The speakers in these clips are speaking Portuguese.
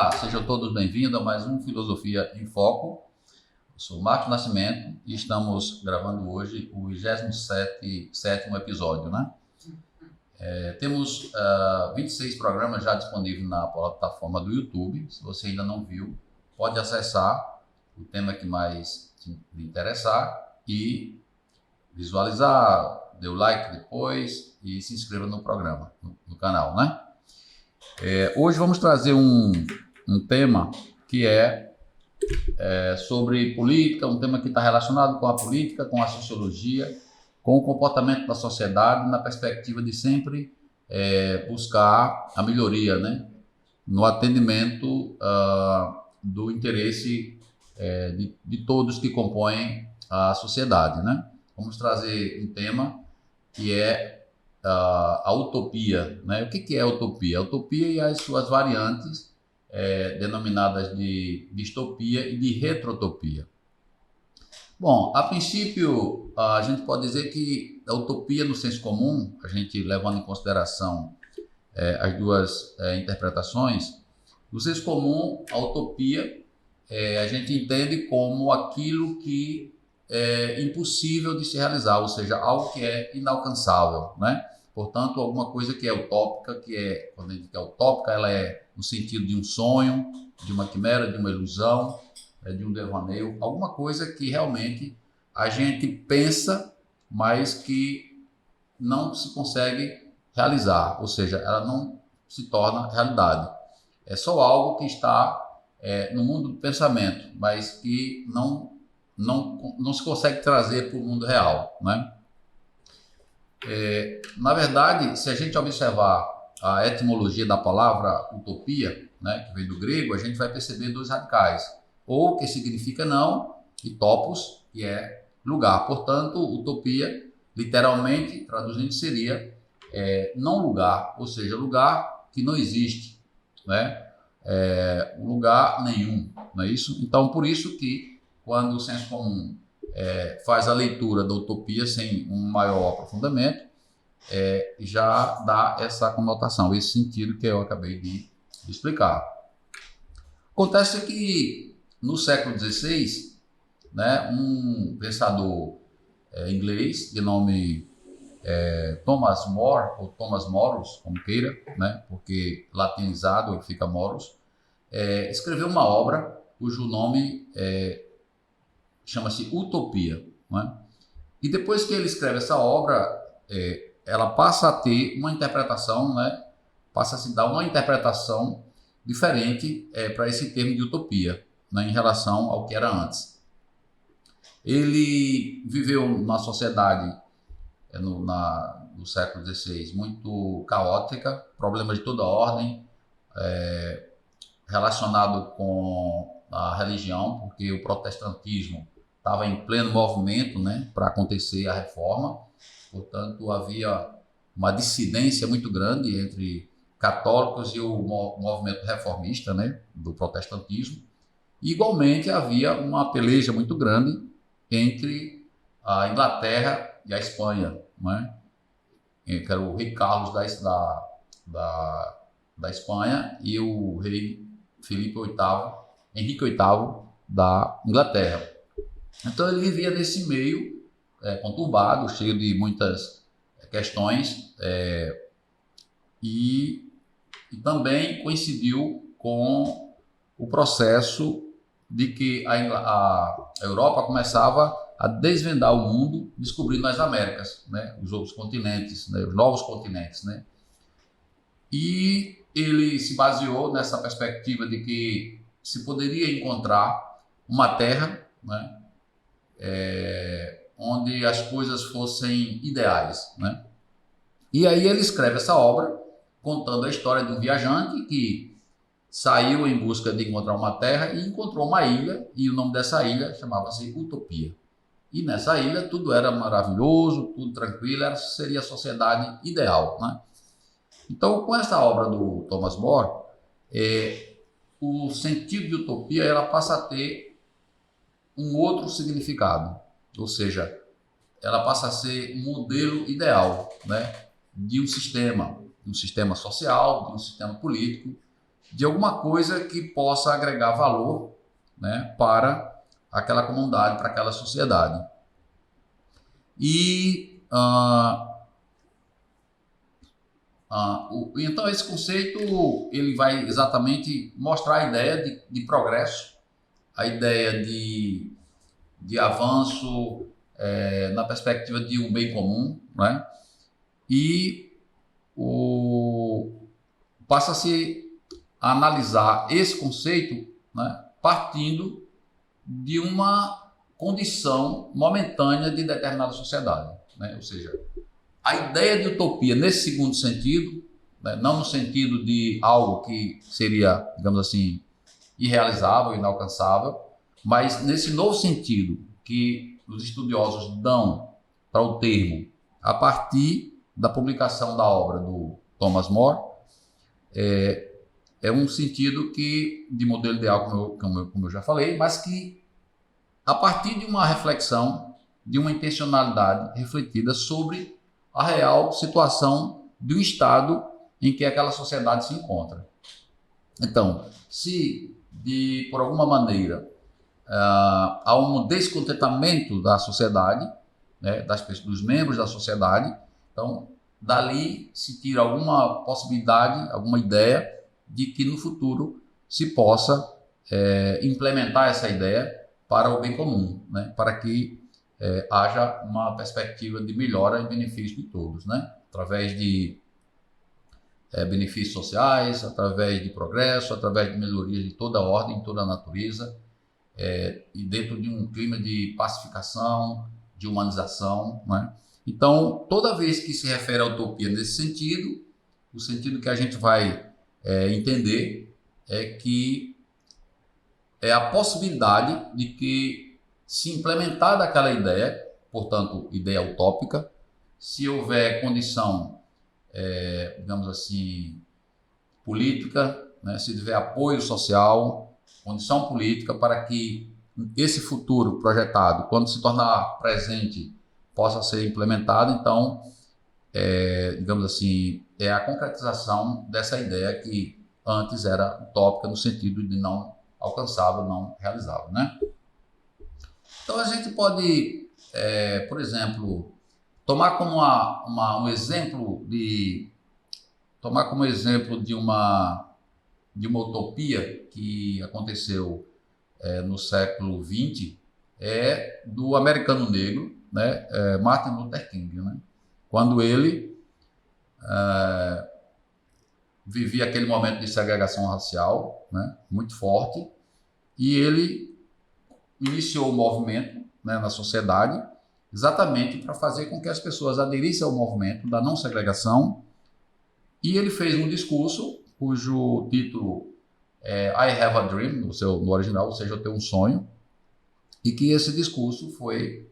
Olá, sejam todos bem-vindos a mais um Filosofia em Foco. Eu sou Marcos Nascimento e estamos gravando hoje o 27º episódio, né? Temos 26 programas já disponíveis na plataforma do YouTube. Se você ainda não viu, pode acessar o tema que mais te interessar e visualizar, dê o like depois e se inscreva no programa, no canal, né? Hoje vamos trazer um tema que é sobre política, um tema que está relacionado com a política, com a sociologia, com o comportamento da sociedade, na perspectiva de sempre buscar a melhoria, né, no atendimento do interesse de todos que compõem a sociedade, né? Vamos trazer um tema que é a utopia, né? O que é a utopia? A utopia e as suas variantes, denominadas de distopia e de retrotopia. Bom, a princípio, a gente pode dizer que a utopia, no senso comum, a gente levando em consideração as duas interpretações, no senso comum, a utopia a gente entende como aquilo que é impossível de se realizar, ou seja, algo que é inalcançável, né? Portanto, alguma coisa que é utópica, quando a gente diz que é utópica, ela é no sentido de um sonho, de uma quimera, de uma ilusão, de um devaneio, alguma coisa que realmente a gente pensa, mas que não se consegue realizar, ou seja, ela não se torna realidade. É só algo que está no mundo do pensamento, mas que não se consegue trazer para o mundo real, né? Na verdade, se a gente observar a etimologia da palavra utopia, né, que vem do grego, a gente vai perceber dois radicais. Ou, que significa não, e topos, que é lugar. Portanto, utopia, literalmente, traduzindo, seria não lugar, ou seja, lugar que não existe, né? Lugar nenhum, não é isso? Então, por isso que, quando o senso comum faz a leitura da utopia sem um maior aprofundamento, já dá essa conotação, esse sentido que eu acabei de explicar. Acontece que no século XVI, né, um pensador inglês de nome Thomas More, ou Thomas Morus, como queira, né, porque latinizado fica Morus, escreveu uma obra cujo nome chama-se Utopia, né? E depois que ele escreve essa obra, ela passa a ter uma interpretação, né? Passa a se dar uma interpretação diferente para esse termo de utopia, né? Em relação ao que era antes. Ele viveu numa sociedade no século XVI muito caótica, problemas de toda ordem, relacionado com a religião, porque o protestantismo estava em pleno movimento, né, para acontecer a reforma. Portanto, havia uma dissidência muito grande entre católicos e o movimento reformista, né, do protestantismo. E, igualmente, havia uma peleja muito grande entre a Inglaterra e a Espanha, né, que era o rei Carlos da Espanha e o rei Henrique VIII da Inglaterra. Então ele vivia nesse meio conturbado, cheio de muitas questões, e também coincidiu com o processo de que a Europa começava a desvendar o mundo, descobrindo as Américas, né, os outros continentes, né, os novos continentes, né? E ele se baseou nessa perspectiva de que se poderia encontrar uma terra, né, onde as coisas fossem ideais, né? E aí ele escreve essa obra contando a história de um viajante que saiu em busca de encontrar uma terra e encontrou uma ilha, e o nome dessa ilha chamava-se Utopia. E nessa ilha tudo era maravilhoso, tudo tranquilo, seria a sociedade ideal, né? Então, com essa obra do Thomas More, o sentido de utopia ela passa a ter um outro significado, ou seja, ela passa a ser um modelo ideal, né, de um sistema social, de um sistema político, de alguma coisa que possa agregar valor, né, para aquela comunidade, para aquela sociedade. E então esse conceito ele vai exatamente mostrar a ideia de progresso, a ideia de avanço na perspectiva de um bem comum, né? E passa-se a analisar esse conceito, né, partindo de uma condição momentânea de determinada sociedade, né? Ou seja, a ideia de utopia nesse segundo sentido, né, não no sentido de algo que seria, digamos assim, irrealizável, inalcançável, mas nesse novo sentido que os estudiosos dão para o termo a partir da publicação da obra do Thomas More, é um sentido que de modelo ideal, como eu já falei, mas que a partir de uma reflexão, de uma intencionalidade refletida sobre a real situação do estado em que aquela sociedade se encontra. Então, se por alguma maneira há um descontentamento da sociedade, né, dos membros da sociedade, então dali se tira alguma possibilidade, alguma ideia de que no futuro se possa implementar essa ideia para o bem comum, né, para que haja uma perspectiva de melhora em benefício de todos, né, através de benefícios sociais, através de progresso, através de melhorias de toda a ordem, toda a natureza, e dentro de um clima de pacificação, de humanização, né? Então, toda vez que se refere à utopia nesse sentido, o sentido que a gente vai entender é que é a possibilidade de que, se implementada aquela ideia, portanto, ideia utópica, se houver condição, digamos assim, política, né, se tiver apoio social, condição política para que esse futuro projetado, quando se tornar presente, possa ser implementado. Então, digamos assim, é a concretização dessa ideia que antes era utópica no sentido de não alcançável, não realizável, né? Então, a gente pode, por exemplo, tomar como um exemplo de uma utopia que aconteceu no século XX, do americano negro, né, Martin Luther King, né, quando ele vivia aquele momento de segregação racial, né, muito forte, e ele iniciou o movimento, né, na sociedade, exatamente para fazer com que as pessoas aderissem ao movimento da não segregação, e ele fez um discurso cujo título I Have a Dream, no original, ou seja, eu tenho um sonho, e que esse discurso foi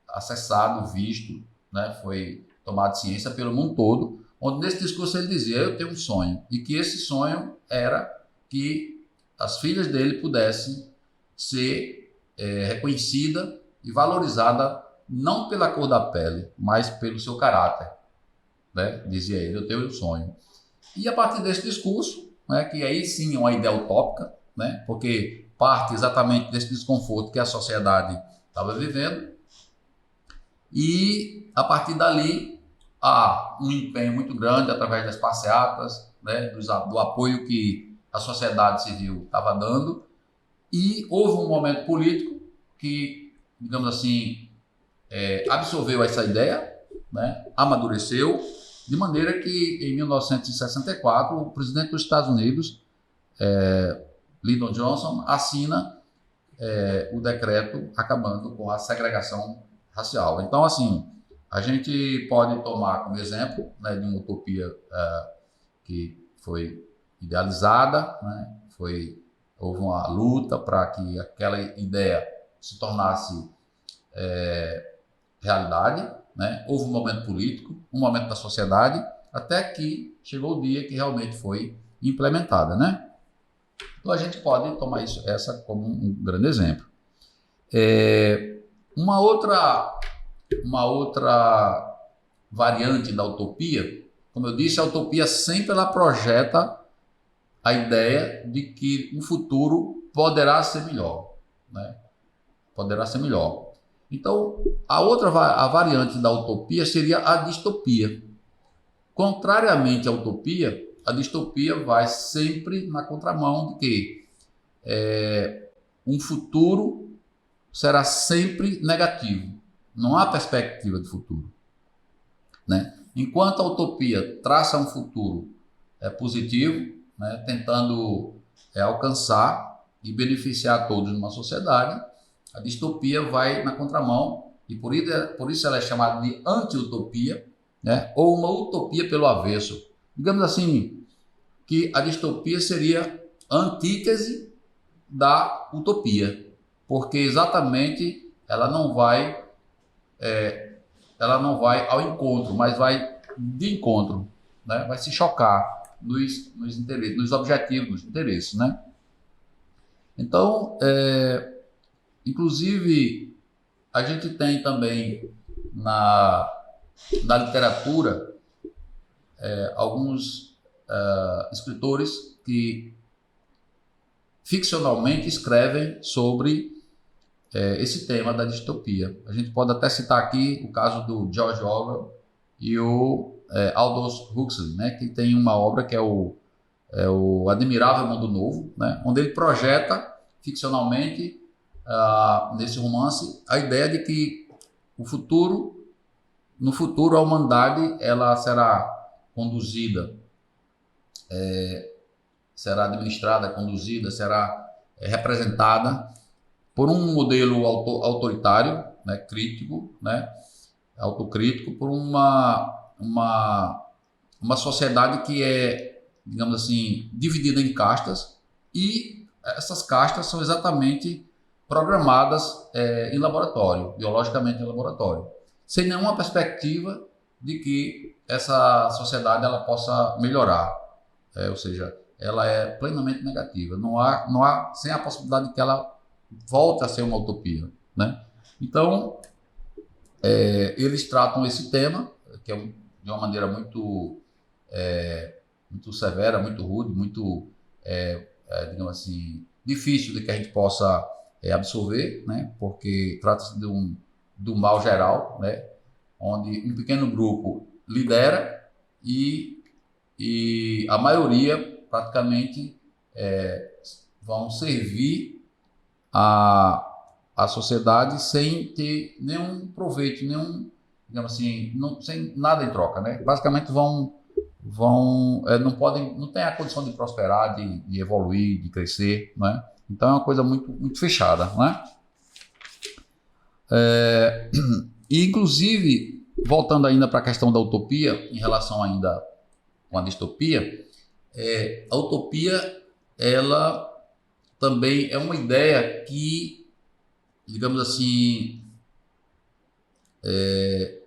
acessado, visto, né, foi tomado ciência pelo mundo todo, onde nesse discurso ele dizia, eu tenho um sonho, e que esse sonho era que as filhas dele pudessem ser reconhecidas e valorizadas não pela cor da pele, mas pelo seu caráter, né, dizia ele, eu tenho um sonho. E a partir desse discurso, né, que aí sim é uma ideia utópica, né, porque parte exatamente desse desconforto que a sociedade estava vivendo, e a partir dali há um empenho muito grande através das passeatas, né, do apoio que a sociedade civil estava dando, e houve um momento político que, digamos assim, absorveu essa ideia, né, amadureceu, de maneira que, em 1964, o presidente dos Estados Unidos, Lyndon Johnson, assina o decreto acabando com a segregação racial. Então, assim, a gente pode tomar como exemplo, né, de uma utopia que foi idealizada, né, houve uma luta para que aquela ideia se tornasse realidade, né? Houve um momento político, um momento da sociedade, até que chegou o dia que realmente foi implementada, né? Então a gente pode tomar essa como um grande exemplo. Uma outra variante da utopia, como eu disse, a utopia sempre ela projeta a ideia de que um futuro poderá ser melhor, né? Poderá ser melhor. Então, a variante da utopia seria a distopia. Contrariamente à utopia, a distopia vai sempre na contramão de que um futuro será sempre negativo. Não há perspectiva de futuro, né? Enquanto a utopia traça um futuro positivo, né, tentando alcançar e beneficiar todos numa sociedade, a distopia vai na contramão e por isso ela é chamada de anti-utopia, né, ou uma utopia pelo avesso. Digamos assim, que a distopia seria a antítese da utopia, porque exatamente ela não vai ao encontro, mas vai de encontro, né? Vai se chocar nos interesses, nos objetivos, nos interesses, né? Então, inclusive, a gente tem também na literatura alguns escritores que ficcionalmente escrevem sobre esse tema da distopia. A gente pode até citar aqui o caso do George Orwell e o Aldous Huxley, né, que tem uma obra que é o Admirável Mundo Novo, né, onde ele projeta ficcionalmente nesse romance a ideia de que no futuro a humanidade ela será conduzida, será administrada, conduzida, será representada por um modelo autoritário, né, crítico, né, autocrítico, por uma sociedade que é, digamos assim, dividida em castas, e essas castas são exatamente programadas em laboratório, biologicamente em laboratório, sem nenhuma perspectiva de que essa sociedade ela possa melhorar, ou seja, ela é plenamente negativa, não há sem a possibilidade de que ela volte a ser uma utopia, né? Então, eles tratam esse tema, que é de uma maneira muito severa, muito rude, muito, digamos assim, difícil de que a gente possa absorver, né? Porque trata-se do mal geral, né? Onde um pequeno grupo lidera e a maioria praticamente vão servir a sociedade sem ter nenhum proveito, digamos assim, sem nada em troca, né? Basicamente não tem a condição de prosperar, de evoluir, de crescer, né? Então é uma coisa muito, muito fechada, né? E inclusive, voltando ainda para a questão da utopia, em relação ainda com a distopia, a utopia, ela também é uma ideia que, digamos assim, é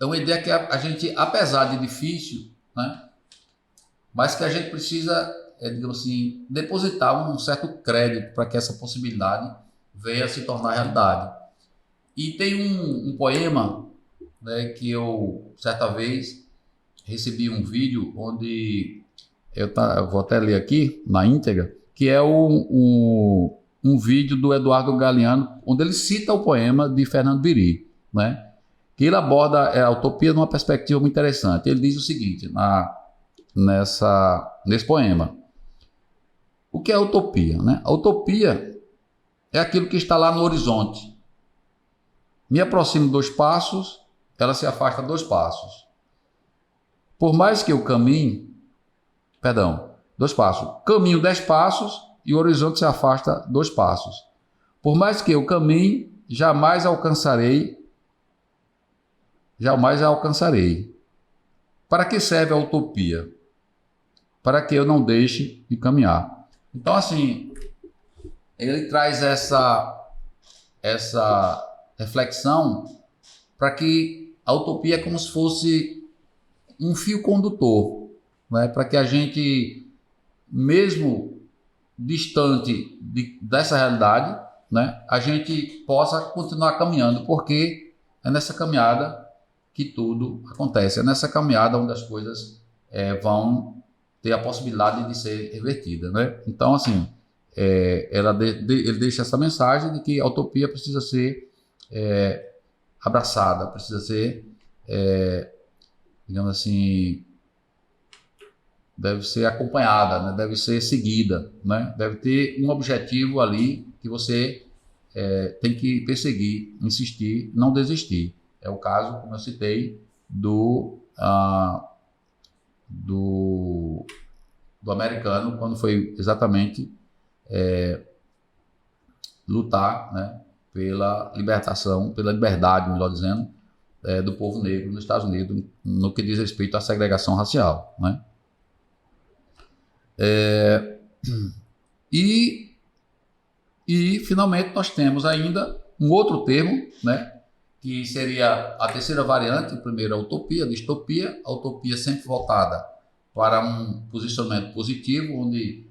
uma ideia que a gente, apesar de difícil, né, mas que a gente precisa, digamos assim, depositar um certo crédito para que essa possibilidade venha a se tornar realidade. E tem um poema, né, que eu, certa vez, recebi um vídeo onde eu vou até ler aqui na íntegra, que é um vídeo do Eduardo Galeano, onde ele cita o poema de Fernando Biri, né? Que ele aborda a utopia numa perspectiva muito interessante. Ele diz o seguinte, nesse poema: o que é a utopia, né? A utopia é aquilo que está lá no horizonte. Me aproximo 2 passos, ela se afasta 2 passos. Por mais que eu caminhe, 2 passos. Caminho 10 passos e o horizonte se afasta 2 passos. Por mais que eu caminhe, jamais a alcançarei. Para que serve a utopia? Para que eu não deixe de caminhar. Então, assim, ele traz essa reflexão para que a utopia é como se fosse um fio condutor, né? Para que a gente, mesmo distante dessa realidade, né, a gente possa continuar caminhando, porque é nessa caminhada que tudo acontece, é nessa caminhada onde as coisas vão ter a possibilidade de ser revertida, né? Então, assim, ele deixa essa mensagem de que a utopia precisa ser abraçada, precisa ser, digamos assim, deve ser acompanhada, né? Deve ser seguida, né? Deve ter um objetivo ali que você tem que perseguir, insistir, não desistir. É o caso, como eu citei, do americano, quando foi exatamente lutar, né, pela libertação, pela liberdade, melhor dizendo, do povo negro nos Estados Unidos, no que diz respeito à segregação racial, né? E finalmente nós temos ainda um outro termo, né, que seria a terceira variante. O primeiro é a utopia, a distopia. A utopia sempre voltada para um posicionamento positivo, onde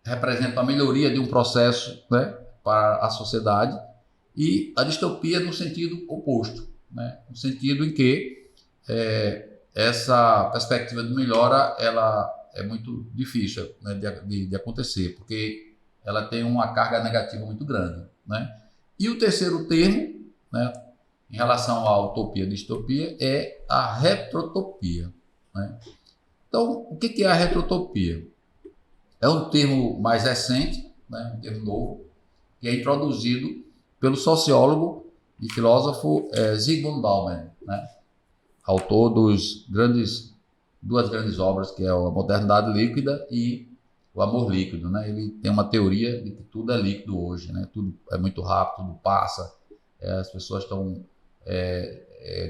representa a melhoria de um processo, né, para a sociedade, e a distopia no sentido oposto, né, no sentido em que essa perspectiva de melhora ela é muito difícil, né, de acontecer, porque ela tem uma carga negativa muito grande, né? E o terceiro termo, né, em relação à utopia e distopia, é a retrotopia, né? Então, o que é a retrotopia? É um termo mais recente, né, um termo novo, que é introduzido pelo sociólogo e filósofo Zygmunt Bauman, né, autor duas grandes obras, que é a Modernidade Líquida e o Amor Líquido, né? Ele tem uma teoria de que tudo é líquido hoje, né? Tudo é muito rápido, tudo passa, as pessoas estão,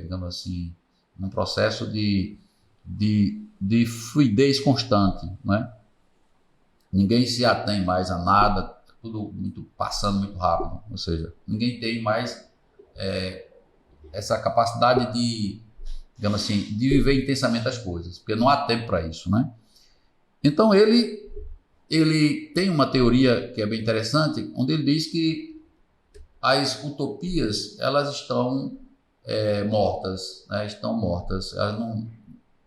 digamos assim, num processo de fluidez constante, né? Ninguém se atém mais a nada, tudo passando muito rápido, ou seja, ninguém tem mais essa capacidade de, digamos assim, de viver intensamente as coisas, porque não há tempo para isso, né? Então ele tem uma teoria que é bem interessante, onde ele diz que as utopias, elas estão mortas, né? Estão mortas. Elas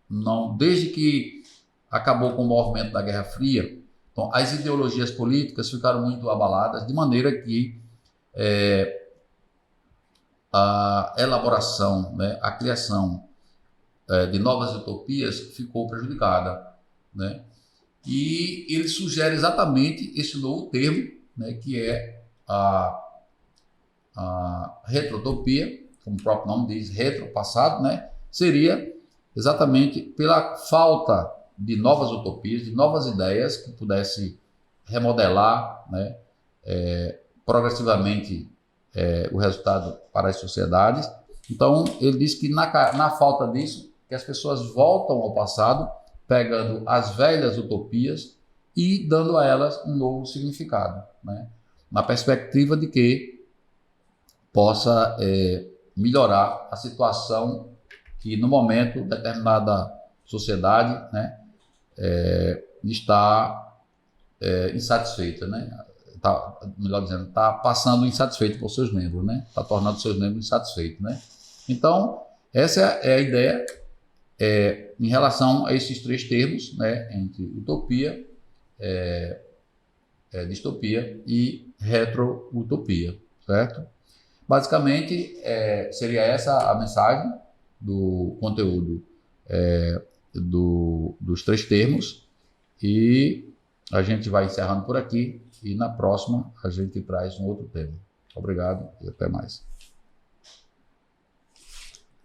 não, desde que acabou com o movimento da Guerra Fria, então, as ideologias políticas ficaram muito abaladas, de maneira que a elaboração, né, a criação de novas utopias ficou prejudicada, né? E ele sugere exatamente esse novo termo, né, que é a retrotopia, como o próprio nome diz, retro, passado, né? Seria exatamente pela falta de novas utopias, de novas ideias que pudesse remodelar, né, progressivamente o resultado para as sociedades. Então, ele diz que na falta disso, que as pessoas voltam ao passado, pegando as velhas utopias e dando a elas um novo significado, né? Na perspectiva de que possa melhorar a situação que, no momento, determinada sociedade, né, está insatisfeita, né? Melhor dizendo, está passando insatisfeito por seus membros, né? Está tornando seus membros insatisfeitos, né? Então, essa é a ideia em relação a esses três termos, né, entre utopia, distopia e retro-utopia, certo? Basicamente, seria essa a mensagem do conteúdo dos três termos, e a gente vai encerrando por aqui, e na próxima a gente traz um outro tema. Obrigado e até mais.